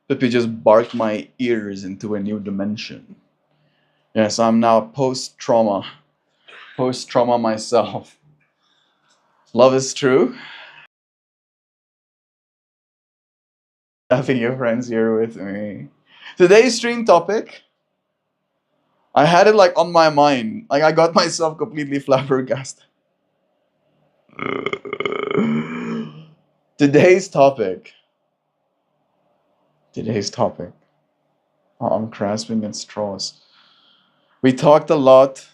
Pippi just barked my ears into a new dimension. Yes, I'm now post-trauma. Post-trauma myself. Love is true. Having your friends here with me. Today's stream topic, I had it like on my mind. Like I got myself completely flabbergasted. Today's topic. Today's topic. Oh, I'm grasping at straws. We talked a lot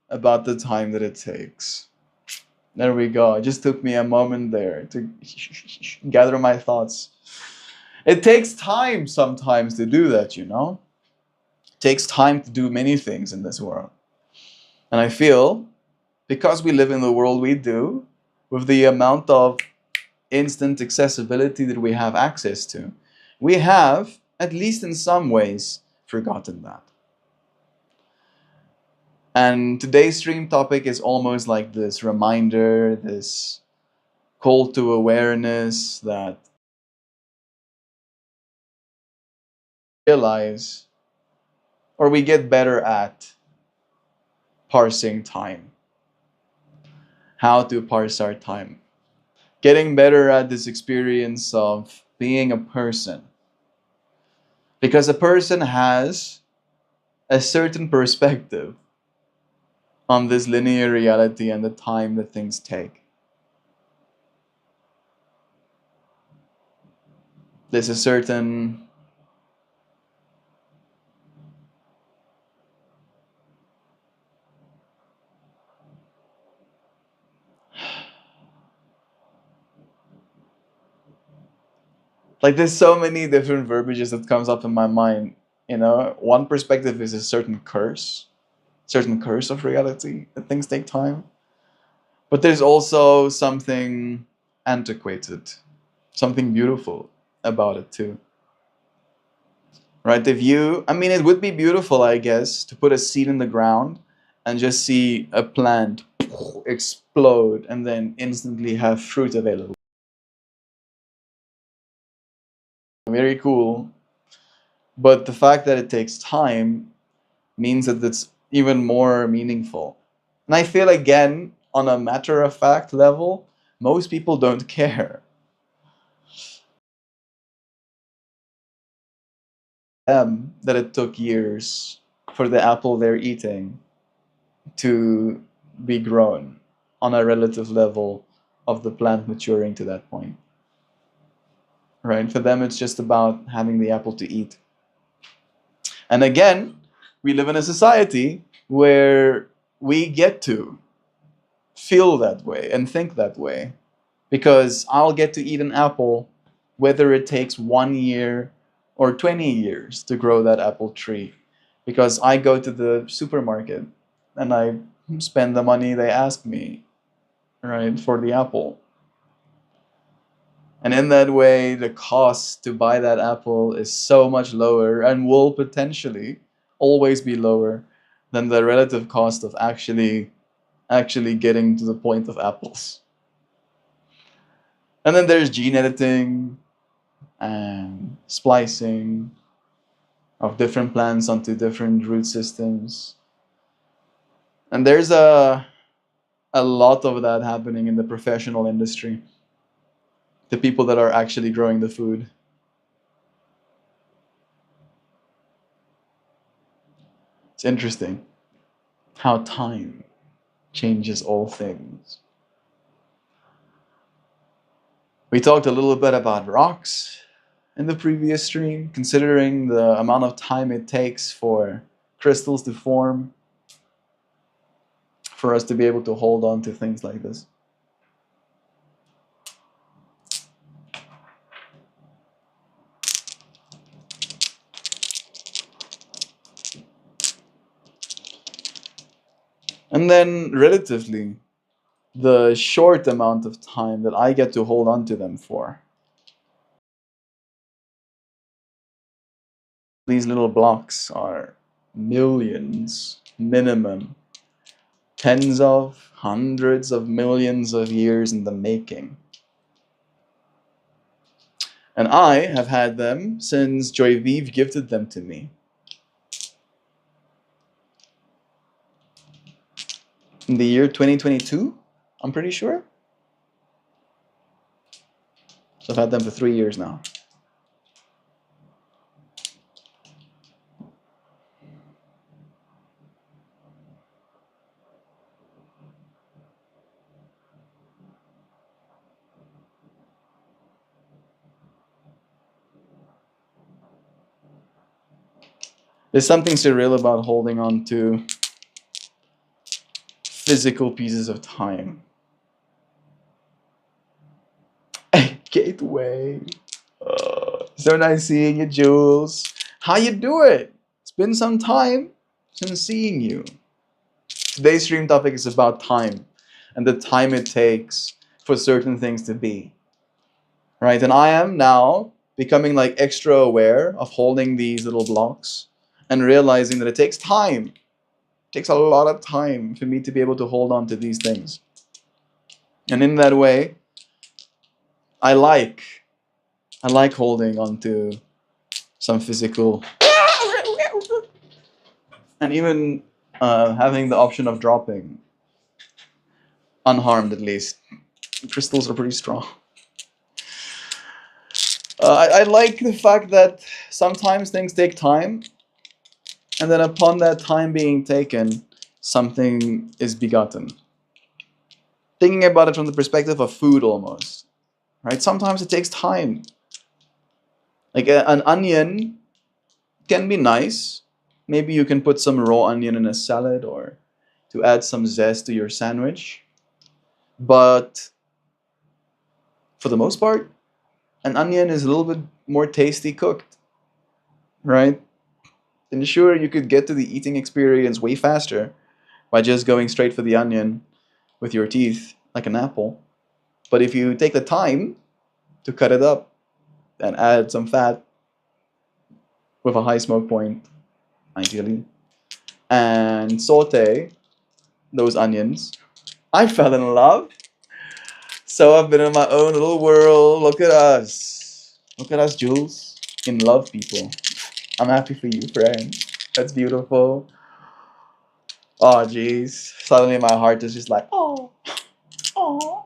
about the time that it takes. There we go. It just took me a moment there to gather my thoughts. It takes time sometimes to do that, you know? It takes time to do many things in this world. And I feel because we live in the world we do, with the amount of instant accessibility that we have access to, we have, at least in some ways, forgotten that. And today's stream topic is almost like this reminder, this call to awareness that realize, or we get better at parsing time. How to parse our time. Getting better at this experience of being a person. Because a person has a certain perspective on this linear reality and the time that things take. There's a certain like there's so many different verbiages that comes up in my mind. You know, one perspective is a certain curse of reality, that things take time. But there's also something antiquated, something beautiful about it too. Right? I mean, it would be beautiful, I guess, to put a seed in the ground and just see a plant explode and then instantly have fruit available. Very cool. But the fact that it takes time means that it's even more meaningful. And I feel, again, on a matter of fact level, most people don't care. That it took years for the apple they're eating to be grown on a relative level of the plant maturing to that point. Right? For them, it's just about having the apple to eat. And again, we live in a society where we get to feel that way and think that way. Because I'll get to eat an apple whether it takes 1 year or 20 years to grow that apple tree. Because I go to the supermarket and I spend the money they ask me, right, for the apple. And in that way, the cost to buy that apple is so much lower and will potentially always be lower than the relative cost of actually getting to the point of apples. And then there's gene editing and splicing of different plants onto different root systems. And there's a lot of that happening in the professional industry. The people that are actually growing the food. It's interesting how time changes all things. We talked a little bit about rocks in the previous stream, considering the amount of time it takes for crystals to form, for us to be able to hold on to things like this. And then, relatively, the short amount of time that I get to hold on to them for. These little blocks are millions, minimum, tens of, hundreds of millions of years in the making. And I have had them since Joyvive gifted them to me. In the year 2022, I'm pretty sure. So I've had them for 3 years now. There's something surreal about holding on to physical pieces of time. Gateway. So nice seeing you, Jules. How you doing? It's been some time since seeing you. Today's stream topic is about time and the time it takes for certain things to be. Right? And I am now becoming like extra aware of holding these little blocks and realizing that it takes time. It takes a lot of time for me to be able to hold on to these things. And in that way, I like holding on to some physical and even having the option of dropping unharmed, at least. Crystals are pretty strong. I like the fact that sometimes things take time, and then upon that time being taken, something is begotten. Thinking about it from the perspective of food almost, right? Sometimes it takes time. Like an onion can be nice. Maybe you can put some raw onion in a salad or to add some zest to your sandwich. But for the most part, an onion is a little bit more tasty cooked, right? And sure, you could get to the eating experience way faster by just going straight for the onion with your teeth, like an apple. But if you take the time to cut it up and add some fat with a high smoke point, ideally, and saute those onions, I fell in love. So I've been in my own little world. Look at us. Look at us, Jules. In love, people. I'm happy for you, friend. That's beautiful. Oh, jeez. Suddenly my heart is just like, oh, oh,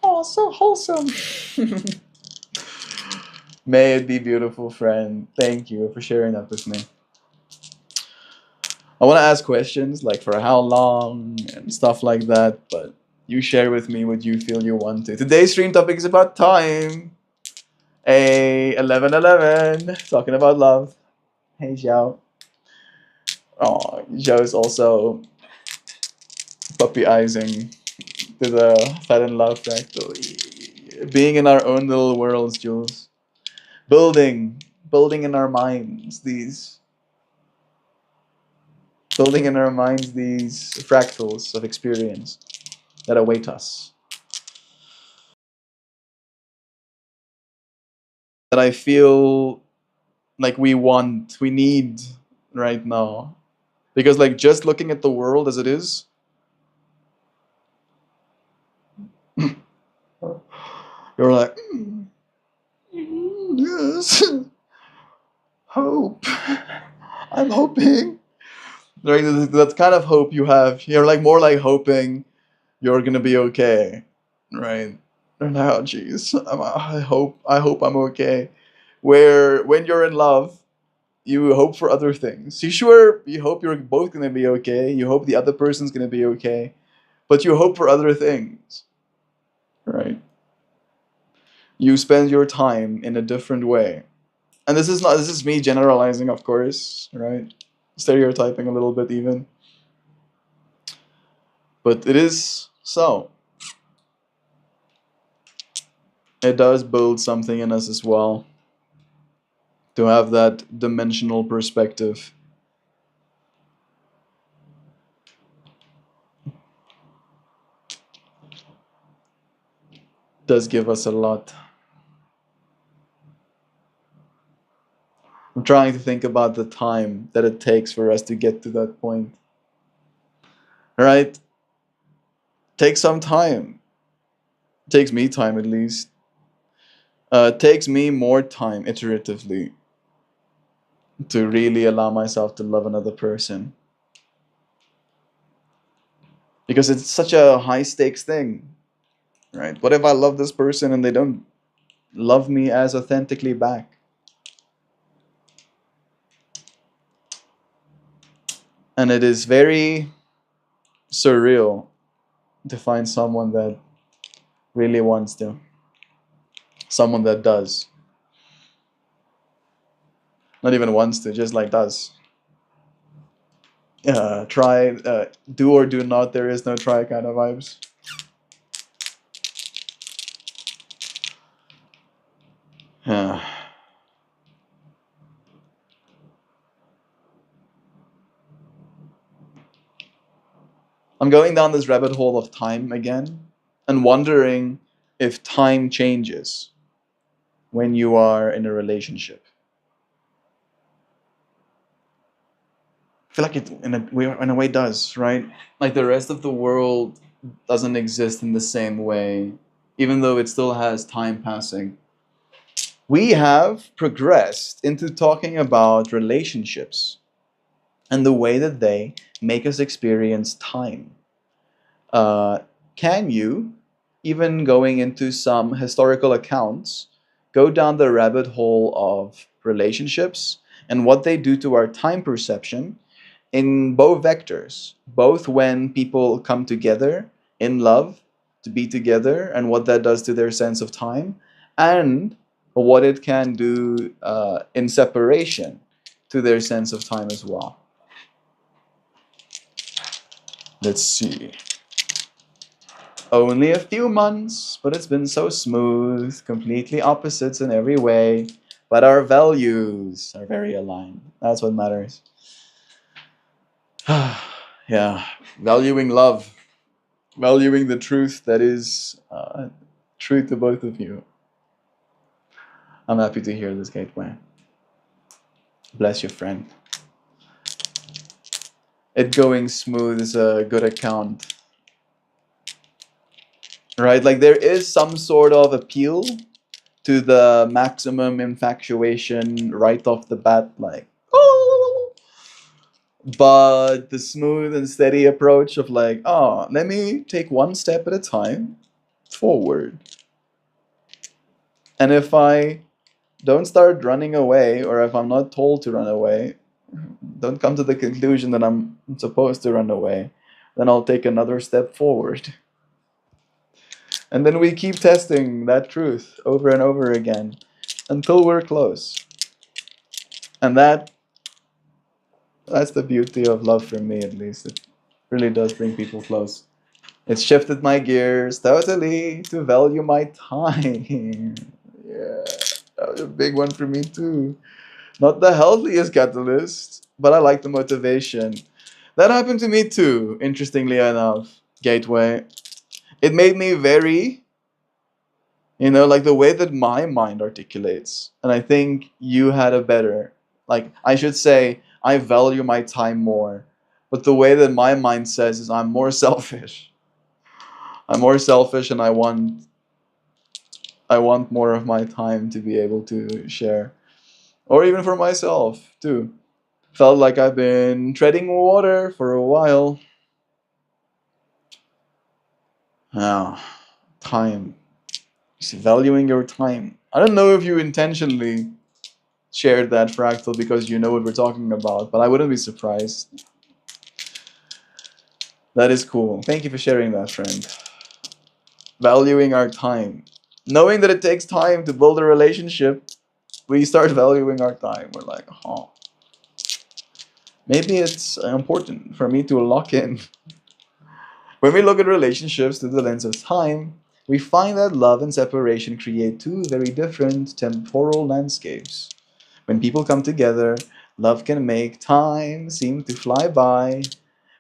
oh, so wholesome. May it be beautiful, friend. Thank you for sharing that with me. I want to ask questions like for how long and stuff like that, but you share with me what you feel you want to. Today's stream topic is about time. Hey, 1111, talking about love. Hey, Xiao. Oh, Xiao is also puppy-izing to the Fat in Love fractal. Being in our own little worlds, Jules. Building in our minds these fractals of experience that await us. That I feel like we need right now. Because like just looking at the world as it is, you're like, yes, hope. I'm hoping. Right, that kind of hope you have. You're like more like hoping you're gonna be okay, right? And oh, jeez, I hope I'm okay. Where when you're in love, you hope for other things. You hope you're both gonna be okay. You hope the other person's gonna be okay, but you hope for other things, right? You spend your time in a different way. And this is me generalizing, of course, right? Stereotyping a little bit even. But it is so. It does build something in us as well to have that dimensional perspective. Does give us a lot. I'm trying to think about the time that it takes for us to get to that point. Right? Takes some time. It takes me time at least. It takes me more time iteratively to really allow myself to love another person, because it's such a high stakes thing, right? What if I love this person and they don't love me as authentically back? And it is very surreal to find someone that really wants to, someone that does, not even wants to, just like does. Try, do or do not, there is no try kind of vibes. Yeah. I'm going down this rabbit hole of time again and wondering if time changes when you are in a relationship. I feel like it in a way does, right? Like the rest of the world doesn't exist in the same way, even though it still has time passing. We have progressed into talking about relationships and the way that they make us experience time. Uh, can you, even going into some historical accounts, go down the rabbit hole of relationships and what they do to our time perception in both vectors, both when people come together in love to be together and what that does to their sense of time, and what it can do in separation to their sense of time as well. Let's see. Only a few months, but it's been so smooth, completely opposites in every way, but our values are very aligned. That's what matters. Yeah, valuing love, valuing the truth that is true to both of you. I'm happy to hear this, Gateway. Bless your friend. It going smooth is a good account, right? Like there is some sort of appeal to the maximum infatuation right off the bat, like, oh, but the smooth and steady approach of like, oh, let me take one step at a time forward. And if I don't start running away, or if I'm not told to run away, don't come to the conclusion that I'm supposed to run away, then I'll take another step forward. And then we keep testing that truth over and over again until we're close. And that's the beauty of love for me, at least. It really does bring people close. It's shifted my gears totally to value my time. Yeah, that was a big one for me too. Not the healthiest catalyst, but I like the motivation. That happened to me too, interestingly enough, Gateway. It made me very, like the way that my mind articulates. And I think you had a better, like, I should say, I value my time more. But the way that my mind says is I'm more selfish. I'm more selfish and I want more of my time to be able to share. Or even for myself, too. Felt like I've been treading water for a while. Now, time. See, valuing your time. I don't know if you intentionally shared that fractal because you know what we're talking about, but I wouldn't be surprised. That is cool. Thank you for sharing that, friend. Valuing our time. Knowing that it takes time to build a relationship, we start valuing our time. We're like, oh, maybe it's important for me to lock in. When we look at relationships through the lens of time, we find that love and separation create two very different temporal landscapes. When people come together, love can make time seem to fly by,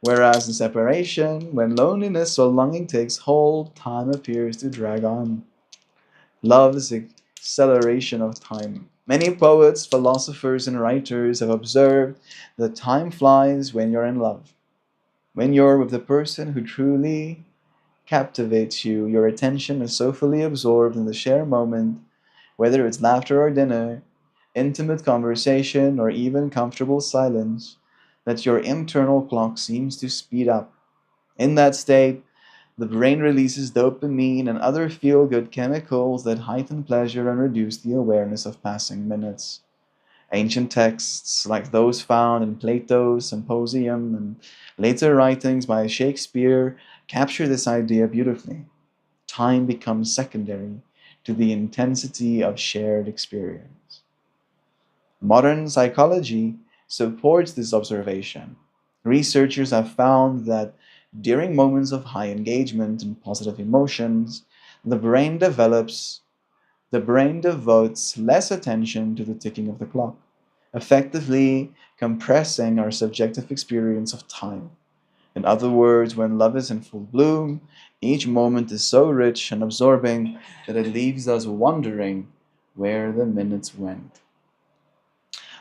whereas in separation, when loneliness or longing takes hold, time appears to drag on. Love is the acceleration of time. Many poets, philosophers, and writers have observed that time flies when you're in love. When you're with the person who truly captivates you, your attention is so fully absorbed in the shared moment whether it's laughter or dinner, intimate conversation, or even comfortable silence, that your internal clock seems to speed up. In that state, the brain releases dopamine and other feel good chemicals that heighten pleasure and reduce the awareness of passing minutes. Ancient texts, like those found in Plato's Symposium and later writings by Shakespeare, capture this idea beautifully. Time becomes secondary to the intensity of shared experience. Modern psychology supports this observation. Researchers have found that during moments of high engagement and positive emotions, the brain develops the brain devotes less attention to the ticking of the clock, effectively compressing our subjective experience of time. In other words, when love is in full bloom, each moment is so rich and absorbing that it leaves us wondering where the minutes went.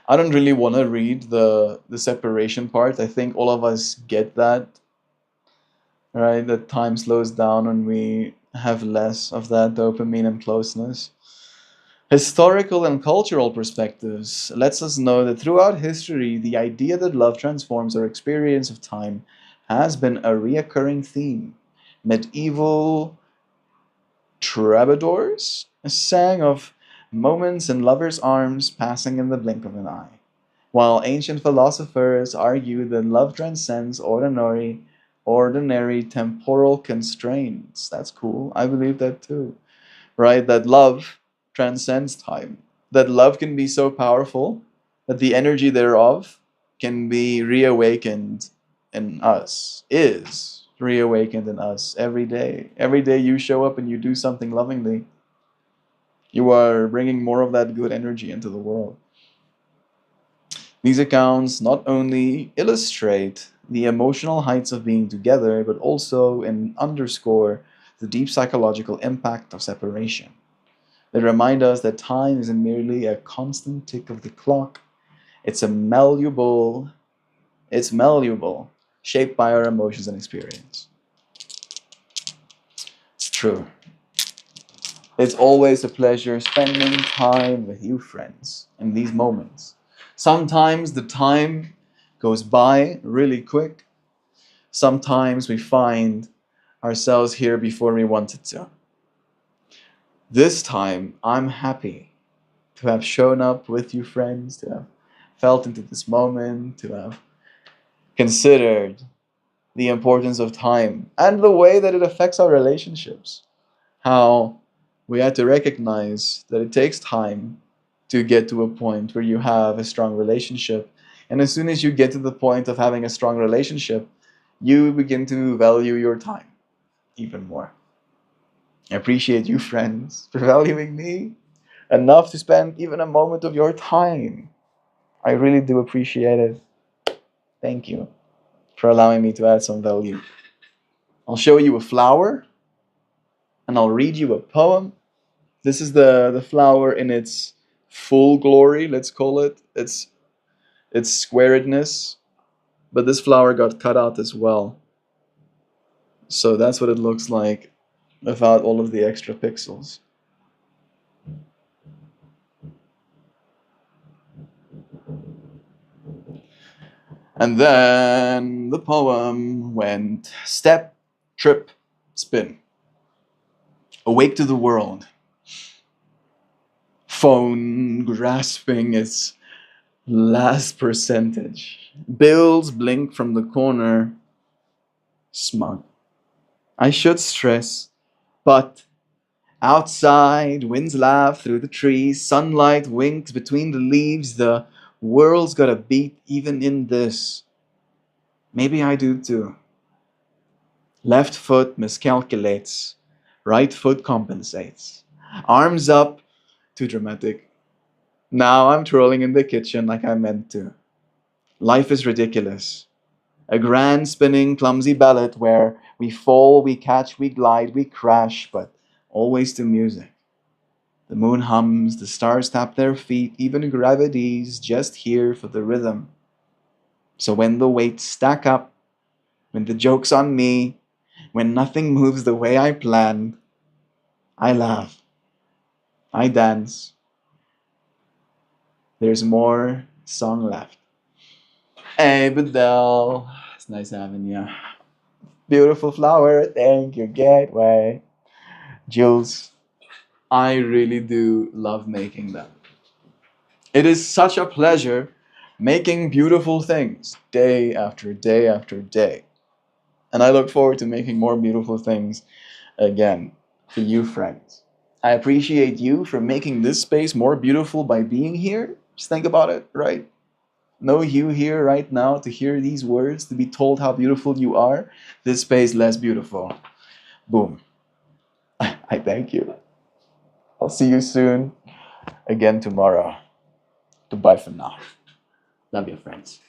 I don't really want to read the separation part. I think all of us get that, right? That time slows down when we have less of that dopamine and closeness. Historical and cultural perspectives lets us know that throughout history, the idea that love transforms our experience of time has been a reoccurring theme. Medieval troubadours sang of moments in lovers' arms passing in the blink of an eye, while ancient philosophers argued that love transcends ordinary temporal constraints. That's cool. I believe that too, right? That love transcends time. That love can be so powerful that the energy thereof can be reawakened in us, is reawakened in us every day. Every day you show up and you do something lovingly, you are bringing more of that good energy into the world. These accounts not only illustrate the emotional heights of being together, but also underscore the deep psychological impact of separation. They remind us that time isn't merely a constant tick of the clock. It's it's malleable, shaped by our emotions and experience. It's true. It's always a pleasure spending time with you, friends, in these moments. Sometimes the time goes by really quick. Sometimes we find ourselves here before we wanted to. This time, I'm happy to have shown up with you, friends, to have felt into this moment, to have considered the importance of time and the way that it affects our relationships. How we had to recognize that it takes time to get to a point where you have a strong relationship. And as soon as you get to the point of having a strong relationship, you begin to value your time even more. I appreciate you, friends, for valuing me enough to spend even a moment of your time. I really do appreciate it. Thank you for allowing me to add some value. I'll show you a flower and I'll read you a poem. This is the flower in its full glory, let's call it. Its squaredness. But this flower got cut out as well. So that's what it looks like without all of the extra pixels. And then the poem went step, trip, spin. Awake to the world. Phone grasping its last percentage. Bills blink from the corner. Smug. I should stress, but outside, winds laugh through the trees, sunlight winks between the leaves, the world's got a beat even in this. Maybe I do too. Left foot miscalculates, right foot compensates. Arms up, too dramatic. Now I'm twirling in the kitchen like I meant to. Life is ridiculous. A grand spinning clumsy ballet where we fall, we catch, we glide, we crash, but always to music. The moon hums, the stars tap their feet, even gravity's just here for the rhythm. So when the weights stack up, when the joke's on me, when nothing moves the way I planned, I laugh. I dance. There's more song left. Hey, Bedell. It's nice having you. Beautiful flower. Thank you, Gateway. Jules, I really do love making them. It is such a pleasure making beautiful things day after day after day. And I look forward to making more beautiful things again for you, friends. I appreciate you for making this space more beautiful by being here. Just think about it, right? No you here right now to hear these words, to be told how beautiful you are. This space less beautiful. Boom. I thank you. I'll see you soon again tomorrow. Goodbye for now. Love you, friends.